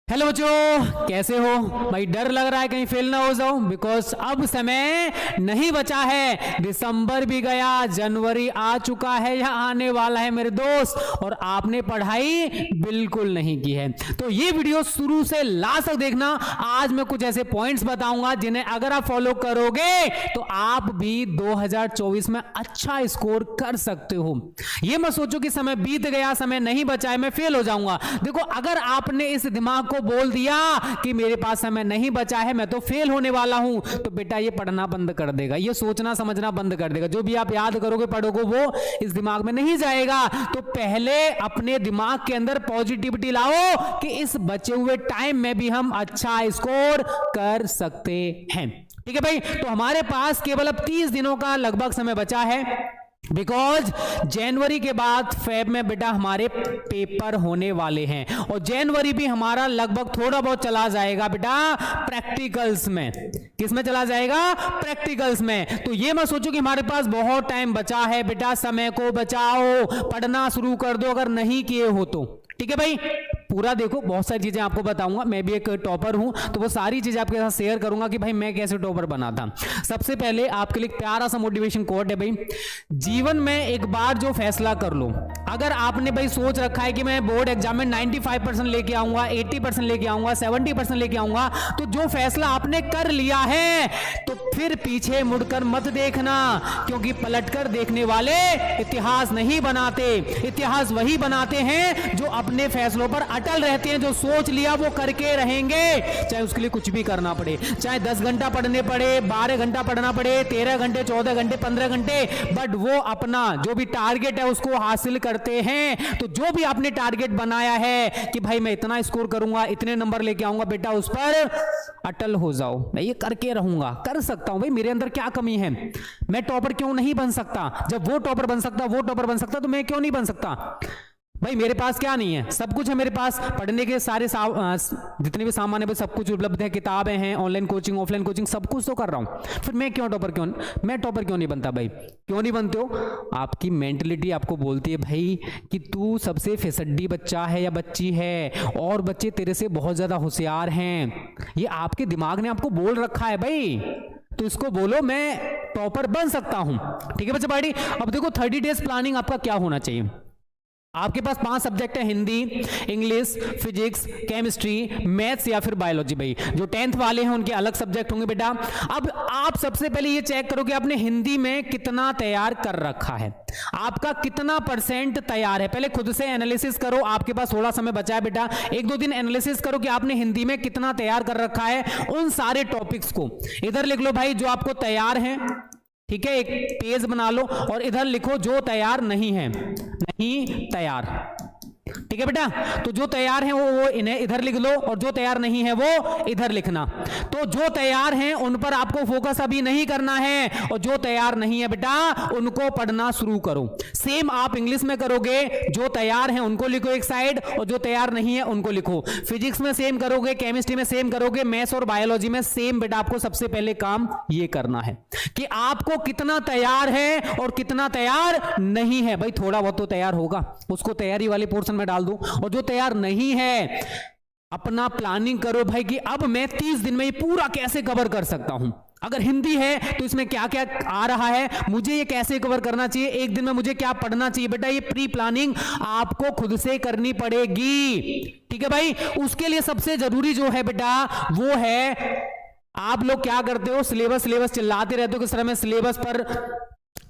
Hello बच्चों, कैसे हो भाई? डर लग रहा है कहीं फेल ना हो जाओ, बिकॉज अब समय नहीं बचा है। दिसंबर भी गया, जनवरी आ चुका है या आने वाला है मेरे दोस्त, और आपने पढ़ाई बिल्कुल नहीं की है। तो ये वीडियो शुरू से लास्ट तक देखना। आज मैं कुछ ऐसे पॉइंट्स बताऊंगा जिन्हें अगर आप फॉलो करोगे तो आप भी 2024 में अच्छा स्कोर कर सकते हो। ये मत सोचो कि समय बीत गया, समय नहीं बचा है, मैं फेल हो जाऊंगा। देखो, अगर आपने इस दिमाग को बोल दिया कि मेरे पास समय नहीं बचा है, मैं तो फेल होने वाला हूं, तो बेटा ये पढ़ना बंद कर देगा, ये सोचना समझना बंद कर देगा। जो भी आप याद करोगे पढ़ोगे वो इस दिमाग में नहीं जाएगा। तो पहले अपने दिमाग के अंदर पॉजिटिविटी लाओ कि इस बचे हुए टाइम में भी हम अच्छा स्कोर कर सकते हैं। ठीक है भाई, तो हमारे पास केवल अब 30 दिनों का लगभग समय बचा है, बिकॉज जनवरी के बाद फेब में बेटा हमारे पेपर होने वाले हैं, और जनवरी भी हमारा लगभग थोड़ा बहुत चला जाएगा बेटा प्रैक्टिकल्स में। किस में चला जाएगा? प्रैक्टिकल्स में। तो ये मत सोचो कि हमारे पास बहुत टाइम बचा है। बेटा समय को बचाओ, पढ़ना शुरू कर दो अगर नहीं किए हो तो। ठीक है भाई, पूरा देखो, बहुत सारी चीजें आपको बताऊंगा। मैं भी एक टॉपर हूं, तो वो सारी चीजें आपके साथ शेयर करूंगा कि भाई मैं कैसे टॉपर बना था। सबसे पहले आपके लिए प्यारा सा मोटिवेशन कोट है भाई, जीवन में एक बार जो फैसला कर लो। अगर आपने भाई सोच रखा है कि मैं बोर्ड एग्जाम में 95% लेके आऊंगा, 80% लेके आऊंगा, 70% लेके आऊंगा, तो जो फैसला आपने कर लिया है तो फिर पीछे मुड़कर मत देखना, क्योंकि पलटकर देखने वाले इतिहास नहीं बनाते। इतिहास वही बनाते हैं जो अपने फैसलों पर अटल रहते हैं। जो सोच लिया वो करके रहेंगे, चाहे उसके लिए कुछ भी करना पड़े, चाहे 10 घंटा पढ़ने पड़े, 12 घंटा पढ़ना पड़े, 13 घंटे, 14 घंटे, 15 घंटे, बट वो अपना जो भी टारगेट है उसको हासिल करते हैं। तो जो भी आपने टारगेट बनाया है कि भाई मैं इतना स्कोर करूंगा, इतने नंबर लेके आऊंगा, बेटा उस पर अटल हो जाओ। मैं ये करके रहूंगा, कर सकता हूं भाई, मेरे अंदर क्या कमी है? मैं टॉपर क्यों नहीं बन सकता? जब वो टॉपर बन सकता, वो टॉपर बन सकता, तो मैं क्यों नहीं बन सकता? भाई मेरे पास क्या नहीं है? सब कुछ है मेरे पास। पढ़ने के सारे जितने भी सामान है सब कुछ उपलब्ध है, किताबें हैं, ऑनलाइन कोचिंग, ऑफलाइन कोचिंग, सब कुछ तो कर रहा हूं। फिर मैं टॉपर क्यों नहीं बनता? भाई क्यों नहीं बनते हो? आपकी मेंटलिटी आपको बोलती है भाई कि तू सबसे फिसड्डी बच्चा है या बच्ची है, और बच्चे तेरे से बहुत ज्यादा होशियार हैं। ये आपके दिमाग ने आपको बोल रखा है भाई, तो इसको बोलो मैं टॉपर बन सकता हूं। ठीक है बच्चा पार्टी। अब देखो 30 डेज प्लानिंग आपका क्या होना चाहिए। आपके पास 5 सब्जेक्ट है, Hindi, English, physics, chemistry, maths या फिर बायोलॉजी। भाई जो 10th वाले हैं उनके अलग सब्जेक्ट होंगे बेटा। अब आप सबसे पहले ये चेक करो कि आपने हिंदी में कितना तैयार कर रखा है, आपका कितना % तैयार है। पहले खुद से एनालिसिस करो, आपके पास थोड़ा समय बचा है बेटा, 1-2 दिन एनालिसिस करो कि आपने हिंदी में कितना तैयार कर रखा है। उन सारे टॉपिक्स को इधर लिख लो भाई जो आपको तैयार है, ठीक है, एक पेज बना लो, और इधर लिखो जो तैयार नहीं है, नहीं तैयार। ठीक है बेटा, तो जो तैयार हैं वो इन्हें इधर लिख लो, और जो तैयार नहीं है वो इधर लिखना। तो जो तैयार हैं उन पर आपको फोकस अभी नहीं करना है, और जो तैयार नहीं है बेटा उनको पढ़ना शुरू करो। सेम आप इंग्लिश में करोगे, जो तैयार हैं उनको लिखो एक साइड, और जो तैयार नहीं है उनको लिखो। फिजिक्स में सेम करोगे, केमिस्ट्री में सेम करोगे, मैथ्स और बायोलॉजी में सेम। बेटा आपको सबसे पहले काम ये करना है कि आपको कितना तैयार है और कितना तैयार नहीं है। भाई थोड़ा बहुत तो तैयार होगा, उसको तैयारी वाले पोर्शन में डाल दो, और जो तैयार नहीं है अपना प्लानिंग करो भाई कि अब मैं 30 दिन में ये पूरा कैसे कवर कर सकता हूं। अगर हिंदी है तो इसमें क्या क्या आ रहा है, मुझे ये कैसे कवर करना चाहिए, एक दिन में मुझे क्या पढ़ना चाहिए। बेटा ये प्री प्लानिंग आपको खुद से करनी पड़ेगी। ठीक है भाई, उसके लिए सबसे जरूरी जो है बेटा वो है, आप लोग क्या करते हो, सिलेबस चिल्लाते रहते हो कि सर हमें सिलेबस पर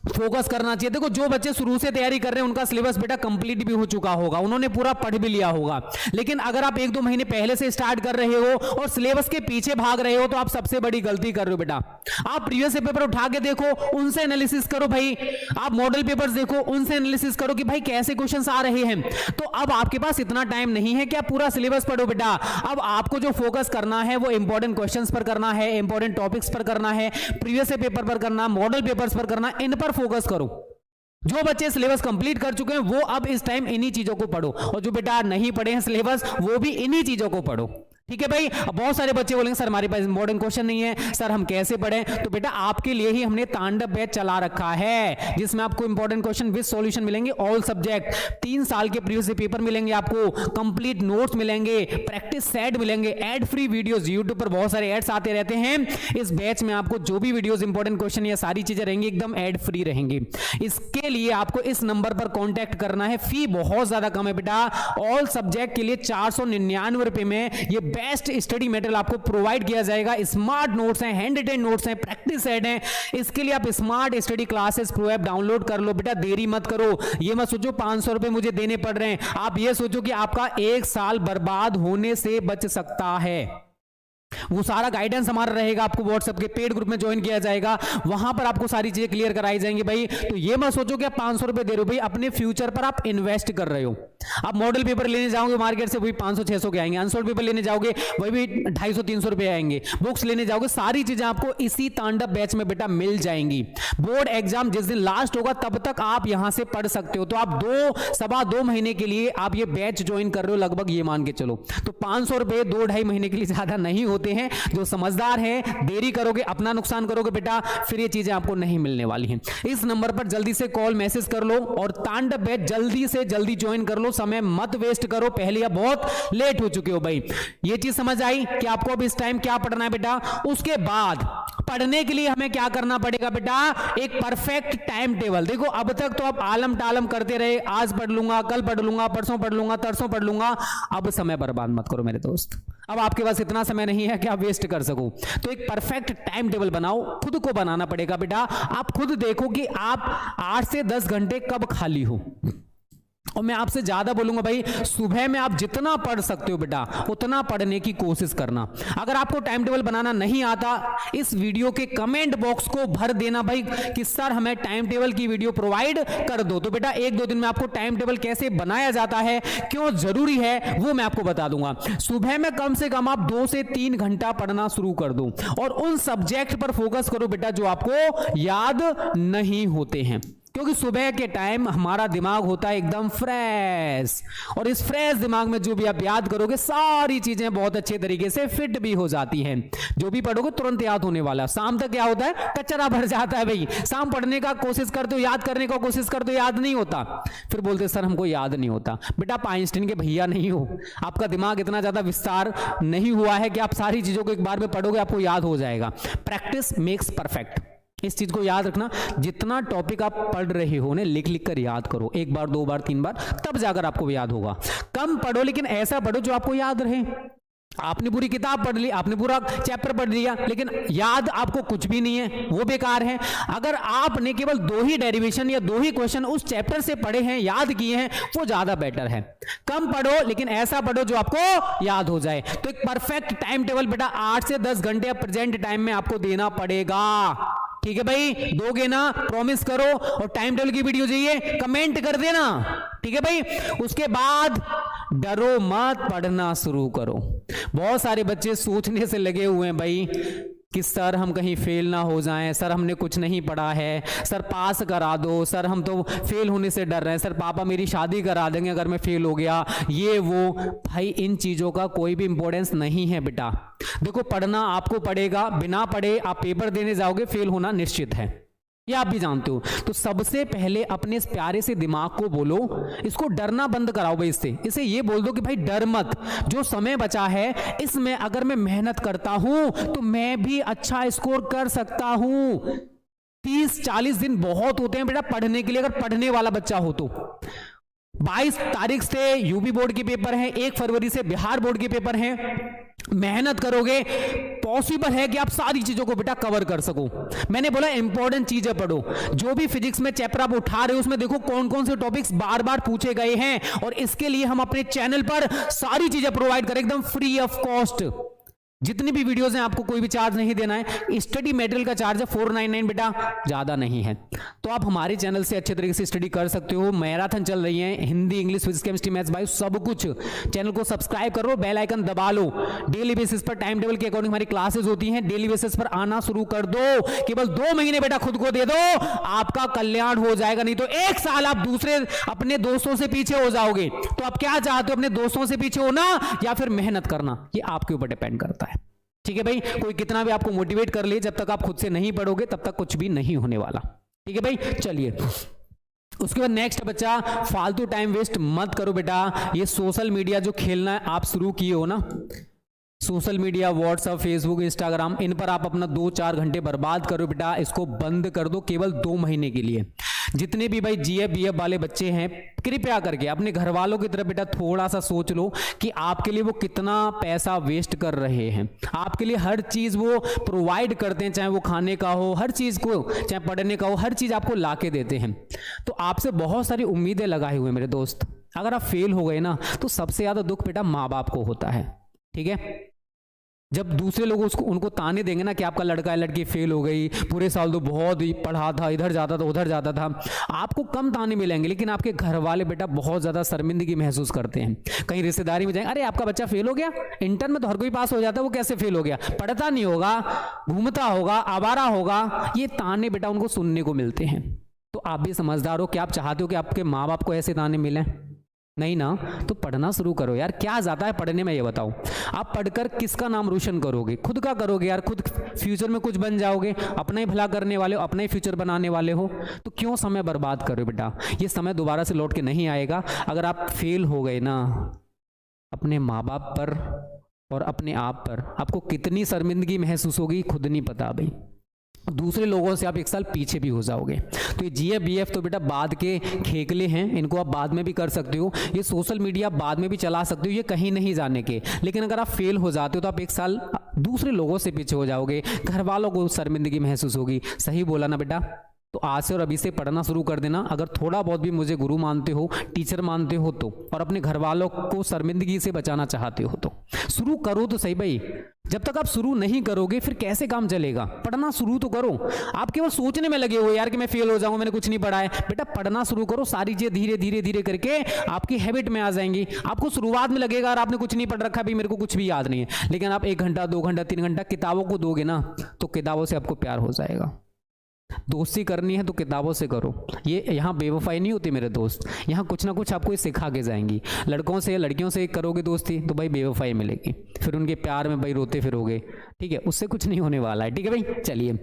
फोकस करना चाहिए। देखो जो बच्चे शुरू से तैयारी कर रहे हैं उनका सिलेबस बेटा कंप्लीट भी हो चुका होगा, उन्होंने पूरा पढ़ भी लिया होगा। लेकिन अगर आप 1-2 महीने पहले से स्टार्ट कर रहे हो और सिलेबस के पीछे भाग रहे हो, तो आप सबसे बड़ी गलती कर रहे हो बेटा। आप प्रीवियस पेपर उठा के देखो, उनसे एनालिसिस करो भाई। आप मॉडल पेपर्स देखो, उनसे एनालिसिस करो कि भाई कैसे क्वेश्चंस आ रहे हैं। तो अब आपके पास इतना टाइम नहीं है कि आप पूरा सिलेबस पढ़ो बेटा। अब आपको जो फोकस करना है वो इंपॉर्टेंट क्वेश्चंस पर करना है, इंपॉर्टेंट टॉपिक्स पर करना है, प्रीवियस पेपर पर करना, मॉडल पेपर्स पर करना, इन पर फोकस करो। जो बच्चे सिलेबस कंप्लीट कर चुके हैं वो अब इस टाइम इन्हीं चीजों को पढ़ो, और जो बेटा नहीं पढ़े हैं सिलेबस वो भी इन्हीं चीजों को पढ़ो। ठीक है भाई। अब बहुत सारे बच्चे बोलेंगे सर हमारे पास इंपॉर्टेंट क्वेश्चन नहीं है, सर हम कैसे पढ़ें? तो बेटा आपके लिए ही हमने तांडव बैच चला रखा है, जिसमें आपको इंपॉर्टेंट क्वेश्चन विद सॉल्यूशन मिलेंगे, ऑल सब्जेक्ट, 3 साल के प्रीवियस पेपर मिलेंगे आपको, कंप्लीट नोट्स मिलेंगे, प्रैक्टिस सेट मिलेंगे, एड फ्री वीडियोस, यूट्यूब पर बहुत सारे एड्स आते रहते हैं। इस बैच में आपको जो भी वीडियोस इंपॉर्टेंट क्वेश्चन या सारी चीजें रहेंगी एकदम एड फ्री रहेंगी। इसके लिए आपको इस नंबर पर कॉन्टैक्ट करना है। फी बहुत ज्यादा कम है बेटा, ऑल सब्जेक्ट के लिए 499 रुपए में ये बेस्ट स्टडी मटेरियल आपको प्रोवाइड किया जाएगा। स्मार्ट नोट्स हैं, हैंड रिटन नोट्स हैं, प्रैक्टिस सेट हैं। इसके लिए आप smart study classes pro app download कर लो। बेटा देरी मत करो, ये मत सोचो 500 रुपए मुझे देने पड़ रहे हैं, आप ये सोचो कि आपका 1 साल बर्बाद होने से बच सकता है। वो सारा गाइडेंस हमारा रहेगा, आपको व्हाट्सएप के पेड ग्रुप में ज्वाइन किया जाएगा, वहां पर आपको सारी चीजें क्लियर कराई जाएंगी भाई। तो ये मत सोचो कि आप 500 रुपए दे रहे हो भाई, अपने फ्यूचर पर आप इन्वेस्ट कर रहे हो। आप मॉडल पेपर लेने जाओगे मार्केट से वही 500-600 के आएंगे, अनसोल्ड पेपर लेने जाओगे वही भी 250-300 रुपए आएंगे, बुक्स लेने जाओगे, सारी चीजें आपको इसी तांडव बैच में बेटा मिल जाएंगी। बोर्ड एग्जाम जिस दिन लास्ट होगा तब तक आप यहां से पढ़ सकते हो। तो आप 2-2.25 महीने के लिए आप ये बैच ज्वाइन कर रहे हो लगभग, ये मान के चलो। तो 500 रुपए 2-2.5 महीने के लिए ज्यादा नहीं होते हैं। जो समझदार हैं, देरी करोगे अपना नुकसान करोगे बेटा, फिर ये चीजें आपको नहीं मिलने वाली हैं। इस नंबर पर जल्दी से कॉल मैसेज कर लो और तांडव बैच जल्दी से जल्दी ज्वाइन कर लो, समय मत वेस्ट करो, पहले आप बहुत लेट हो चुके हो भाई। ये चीज समझ आई कि आपको अब इस टाइम क्या पढ़ना है बेटा। उसके बाद पढ़ने के लिए हमें क्या करना पड़ेगा बेटा, एक परफेक्ट टाइम टेबल। देखो अब तक तो आप आलम टालम करते रहे, आज पढ़ लूंगा, कल पढ़ लूंगा, परसों पढ़ लूंगा, तरसों पढ़ लूंगा। अब समय बर्बाद मत करो मेरे दोस्त, अब आपके पास इतना समय नहीं है कि आप वेस्ट कर सको। तो एक परफेक्ट टाइम टेबल बनाओ, खुद को बनाना पड़ेगा बेटा। आप खुद देखो कि आप 8 से 10 घंटे कब खाली हो। और मैं आपसे ज्यादा बोलूंगा भाई, सुबह में आप जितना पढ़ सकते हो बेटा उतना पढ़ने की कोशिश करना। अगर आपको टाइम टेबल बनाना नहीं आता, इस वीडियो के कमेंट बॉक्स को भर देना भाई कि सर हमें टाइम टेबल की वीडियो प्रोवाइड कर दो। तो बेटा 1-2 दिन में आपको टाइम टेबल कैसे बनाया जाता है, क्यों जरूरी है, वो मैं आपको बता दूंगा। सुबह में कम से कम आप 2 से 3 घंटा पढ़ना शुरू कर दो और उन सब्जेक्ट पर फोकस करो बेटा जो आपको याद नहीं होते हैं, क्योंकि सुबह के टाइम हमारा दिमाग होता है एकदम फ्रेश, और इस फ्रेश दिमाग में जो भी आप याद करोगे सारी चीजें बहुत अच्छे तरीके से फिट भी हो जाती हैं। जो भी पढ़ोगे तुरंत याद होने वाला। शाम तक क्या होता है, कचरा भर जाता है भाई। शाम पढ़ने का कोशिश करते हो, याद करने का कोशिश करते हो, याद नहीं होता, फिर बोलते सर हमको याद नहीं होता। बेटा आप आइंस्टीन के भैया नहीं हो, आपका दिमाग इतना ज्यादा विस्तार नहीं हुआ है कि आप सारी चीजों को एक बार में पढ़ोगे आपको याद हो जाएगा। प्रैक्टिस मेक्स परफेक्ट, इस चीज को याद रखना। जितना टॉपिक आप पढ़ रहे हो ने लिख लिख कर याद करो, 1 बार 2 बार 3 बार, तब जाकर आपको याद होगा। कम पढ़ो लेकिन ऐसा पढ़ो जो आपको याद रहे। आपने पूरी किताब पढ़ ली, आपने पूरा चैप्टर पढ़ लिया, लेकिन याद आपको कुछ भी नहीं है, वो बेकार है। अगर आपने केवल 2 ही डेरिवेशन या 2 ही क्वेश्चन उस चैप्टर से पढ़े हैं, याद किए हैं, वो ज्यादा बेटर है। कम पढ़ो लेकिन ऐसा पढ़ो जो आपको याद हो जाए। तो एक परफेक्ट टाइम टेबल बेटा 8 से 10 घंटे प्रेजेंट टाइम में आपको देना पड़ेगा। ठीक है भाई, दोगे ना, प्रॉमिस करो। और टाइम टेबल की वीडियो चाहिए कमेंट कर देना, ठीक है भाई। उसके बाद डरो मत, पढ़ना शुरू करो। बहुत सारे बच्चे सोचने से लगे हुए हैं भाई कि सर हम कहीं फेल ना हो जाएं, सर हमने कुछ नहीं पढ़ा है, सर पास करा दो, सर हम तो फेल होने से डर रहे हैं, सर पापा मेरी शादी करा देंगे अगर मैं फेल हो गया, ये वो। भाई इन चीज़ों का कोई भी इंपॉर्टेंस नहीं है बेटा। देखो पढ़ना आपको पड़ेगा, बिना पढ़े आप पेपर देने जाओगे, फेल होना निश्चित है, ये आप भी जानते हो। तो सबसे पहले अपने इस प्यारे से दिमाग को बोलो, इसको डरना बंद कराओ भाई। इसे ये बोल दो कि भाई डर मत, जो समय बचा है इसमें अगर मैं मेहनत करता हूं तो मैं भी अच्छा स्कोर कर सकता हूं। 30-40 दिन बहुत होते हैं बेटा पढ़ने के लिए, अगर पढ़ने वाला बच्चा हो तो। 22 तारीख से यूपी बोर्ड के पेपर हैं, 1 फरवरी से बिहार बोर्ड के पेपर हैं। मेहनत करोगे पॉसिबल है कि आप सारी चीजों को बेटा कवर कर सको। मैंने बोला इंपॉर्टेंट चीजें पढ़ो। जो भी फिजिक्स में चैप्टर आप उठा रहे हो उसमें देखो कौन कौन से टॉपिक्स बार बार पूछे गए हैं, और इसके लिए हम अपने चैनल पर सारी चीजें प्रोवाइड करें एकदम फ्री ऑफ कॉस्ट। जितनी भी वीडियोस हैं आपको कोई भी चार्ज नहीं देना है। स्टडी मटेरियल का चार्ज है 499 बेटा, ज्यादा नहीं है। तो आप हमारे चैनल से अच्छे तरीके से स्टडी कर सकते हो। मैराथन चल रही है, Hindi, English, physics, chemistry, maths, bio, सब कुछ। चैनल को सब्सक्राइब करो, बेल आइकन दबा लो। डेली बेसिस पर टाइम टेबल के अकॉर्डिंग हमारी क्लासेस होती हैं, डेली बेसिस पर आना शुरू कर दो। केवल 2 महीने बेटा खुद को दे दो, आपका कल्याण हो जाएगा। नहीं तो 1 साल आप दूसरे अपने दोस्तों से पीछे हो जाओगे। तो आप क्या चाहते हो, अपने दोस्तों से पीछे होना या फिर मेहनत करना, ये आपके ऊपर डिपेंड करता है। ठीक है भाई, कोई कितना भी आपको मोटिवेट कर ले, जब तक आप खुद से नहीं पढ़ोगे तब तक कुछ भी नहीं होने वाला। ठीक है भाई, चलिए उसके बाद नेक्स्ट बच्चा, फालतू टाइम वेस्ट मत करो बेटा। ये सोशल मीडिया जो खेलना है आप शुरू किए हो ना, social media, WhatsApp, Facebook, Instagram, इन पर आप अपना 2-4 घंटे बर्बाद करो बेटा। इसको बंद कर दो केवल 2 महीने के लिए। जितने भी भाई जीएफ बीएफ वाले बच्चे हैं, कृपया करके अपने घर वालों की तरफ बेटा थोड़ा सा सोच लो कि आपके लिए वो कितना पैसा वेस्ट कर रहे हैं। आपके लिए हर चीज वो प्रोवाइड करते हैं, चाहे वो खाने का हो, हर चीज को, चाहे पढ़ने का हो, हर चीज आपको ला के देते हैं। तो आपसे बहुत सारी उम्मीदें लगाए हुए मेरे दोस्त। अगर आप फेल हो गए ना तो सबसे ज्यादा दुख बेटा माँ बाप को होता है। ठीक है, जब दूसरे लोग उसको उनको ताने देंगे ना कि आपका लड़का या लड़की फेल हो गई, पूरे साल तो बहुत ही पढ़ा था, इधर जाता था उधर जाता था, आपको कम ताने मिलेंगे, लेकिन आपके घर वाले बेटा बहुत ज्यादा शर्मिंदगी महसूस करते हैं। कहीं रिश्तेदारी में जाएंगे, अरे आपका बच्चा फेल हो गया, इंटर में तो हर कोई पास हो जाता है, वो कैसे फेल हो गया, पढ़ता नहीं होगा, घूमता होगा, आवारा होगा। ये ताने बेटा उनको सुनने को मिलते हैं। तो आप भी समझदार हो कि आप चाहते हो कि आपके माँ बाप को ऐसे ताने मिले? नहीं ना, तो पढ़ना शुरू करो यार। क्या जाता है पढ़ने में, ये बताओ। आप पढ़कर किसका नाम रोशन करोगे? खुद का करोगे यार। खुद फ्यूचर में कुछ बन जाओगे, अपना ही भला करने वाले हो, अपना ही फ्यूचर बनाने वाले हो। तो क्यों समय बर्बाद करो बेटा? ये समय दोबारा से लौट के नहीं आएगा। अगर आप फेल हो गए ना, अपने माँ बाप पर और अपने आप पर आपको कितनी शर्मिंदगी महसूस होगी खुद नहीं पता भाई। दूसरे लोगों से आप 1 साल पीछे भी हो जाओगे। तो ये जीएफ बीएफ तो बेटा बाद के खेकले हैं, इनको आप बाद में भी कर सकते हो। ये सोशल मीडिया बाद में भी चला सकते हो, ये कहीं नहीं जाने के। लेकिन अगर आप फेल हो जाते हो तो आप 1 साल दूसरे लोगों से पीछे हो जाओगे, घर वालों को शर्मिंदगी महसूस होगी। सही बोला ना बेटा? तो आज से और अभी से पढ़ना शुरू कर देना। अगर थोड़ा बहुत भी मुझे गुरु मानते हो, टीचर मानते हो तो, और अपने घर वालों को शर्मिंदगी से बचाना चाहते हो तो शुरू करो तो सही भाई। जब तक आप शुरू नहीं करोगे फिर कैसे काम चलेगा? पढ़ना शुरू तो करो। आप केवल सोचने में लगे हो यार कि मैं फेल हो जाऊंगा, मैंने कुछ नहीं पढ़ा है। बेटा पढ़ना शुरू करो, सारी चीजें धीरे धीरे धीरे करके आपकी हैबिट में आ जाएंगी। आपको शुरुआत में लगेगा और आपने कुछ नहीं पढ़ रखा, भी मेरे को कुछ भी याद नहीं है, लेकिन आप 1 घंटा 2 घंटा 3 घंटा किताबों को दोगे ना तो किताबों से आपको प्यार हो जाएगा। दोस्ती करनी है तो किताबों से करो। ये यहाँ बेवफाई नहीं होती मेरे दोस्त, यहाँ कुछ ना कुछ आपको सिखा के जाएंगी। लड़कों से लड़कियों से करोगे दोस्ती तो भाई बेवफाई मिलेगी, फिर उनके प्यार में भाई रोते फिरोगे। ठीक है, उससे कुछ नहीं होने वाला है। ठीक है भाई, चलिए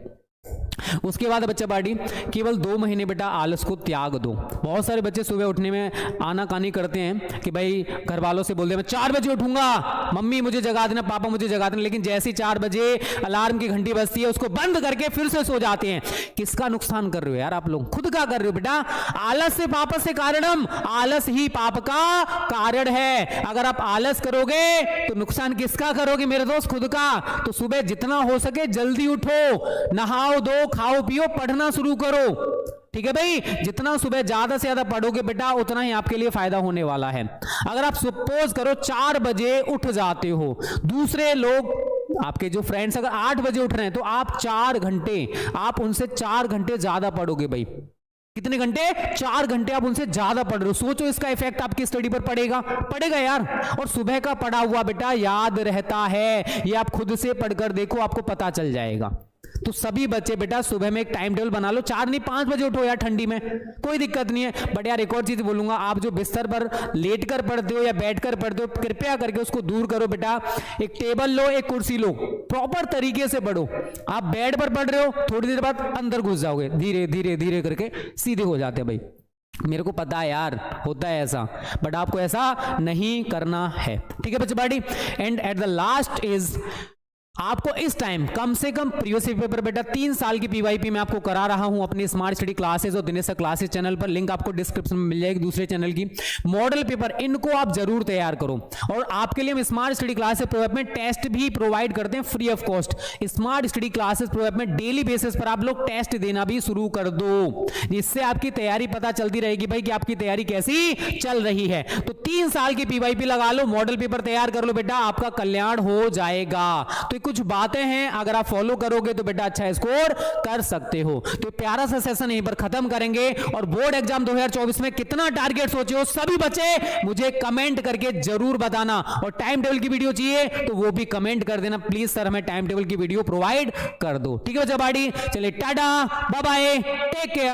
उसके बाद बच्चा पार्टी, केवल 2 महीने बेटा आलस को त्याग दो। बहुत सारे बच्चे सुबह उठने में आनाकानी करते हैं कि भाई घर वालों से बोलते हैं मैं 4 बजे उठूंगा, मम्मी मुझे जगा देना, पापा मुझे जगा देना। लेकिन जैसे ही 4 बजे अलार्म की घंटी बजती है उसको बंद करके फिर से सो जाते हैं। किसका नुकसान कर रहे हो यार आप लोग? खुद का कर रहे हो बेटा। आलस से पाप से कारणम, आलस ही पाप का कारण है। अगर आप आलस करोगे तो नुकसान किसका करोगे मेरे दोस्त? खुद का। तो सुबह जितना हो सके जल्दी उठो, नहाओ दो, खाओ पियो, पढ़ना शुरू करो। ठीक है भाई, जितना सुबह ज्यादा से ज्यादा पढ़ोगे बेटा उतना ही आपके लिए फायदा होने वाला है। अगर आप सपोज करो 4 बजे उठ जाते हो, दूसरे लोग आपके जो फ्रेंड्स अगर 8 बजे उठ रहे हैं तो आप 4 घंटे, आप उनसे 4 घंटे ज्यादा पढ़ोगे भाई। कितने घंटे? 4 घंटे आप उनसे ज्यादा पढ़ रहे हो। सोचो इसका इफेक्ट आपकी स्टडी पर पड़ेगा यार। और सुबह का पढ़ा हुआ बेटा याद रहता है, ये आप खुद से पढ़कर देखो, आपको पता चल जाएगा। तो सभी बच्चे बेटा सुबह में एक टाइम टेबल बना लो, 4 नहीं 5 बजे उठो यार, ठंडी में कोई दिक्कत नहीं है। बट यार एक और चीज बोलूंगा, आप जो बिस्तर पर लेटकर पढ़ते हो या बैठकर पढ़ते हो, कृपया करके उसको दूर करो बेटा। एक टेबल लो, एक कुर्सी लो, प्रॉपर तरीके से पढ़ो। आप बेड पर पढ़ रहे हो, थोड़ी देर बाद अंदर घुस जाओगे, धीरे धीरे धीरे करके सीधे हो जाते हैं भाई। मेरे को पता है यार, होता है ऐसा, बट आपको ऐसा नहीं करना है। ठीक है बच्चे party. And at the last is आपको इस टाइम कम से कम प्रीवियस पेपर बेटा 3 साल की पीवाईपी मैं आपको करा रहा हूं अपनी स्मार्ट स्टडी क्लासेस और दिनेश सर क्लासेस चैनल पर, लिंक आपको डिस्क्रिप्शन में मिल जाएगी दूसरे चैनल की। मॉडल पेपर इनको आप जरूर तैयार करो, और आपके लिए हम स्मार्ट स्टडी क्लासेस प्रोवाइड में टेस्ट भी प्रोवाइड करते हैं free of cost. Smart study classes provide में डेली बेसिस पर आप लोग टेस्ट देना भी शुरू कर दो, जिससे आपकी तैयारी पता चलती रहेगी भाई कि आपकी तैयारी कैसी चल रही है। तो 3 साल की पीवाईपी लगा लो, मॉडल पेपर तैयार कर लो बेटा, आपका कल्याण हो जाएगा। तो कुछ बातें हैं, अगर आप फॉलो करोगे तो बेटा अच्छा स्कोर कर सकते हो। तो प्यारा सा सेशन यहीं पर खत्म करेंगे, और बोर्ड एग्जाम 2024 में कितना टारगेट सोचे हो सभी बच्चे मुझे कमेंट करके जरूर बताना, और टाइम टेबल की वीडियो चाहिए तो वो भी कमेंट कर देना, प्लीज सर हमें टाइम टेबल की वीडियो प्रोवाइड कर दो। ठीक है बच्चा बाड़ी, चलिए tata bye bye, take care.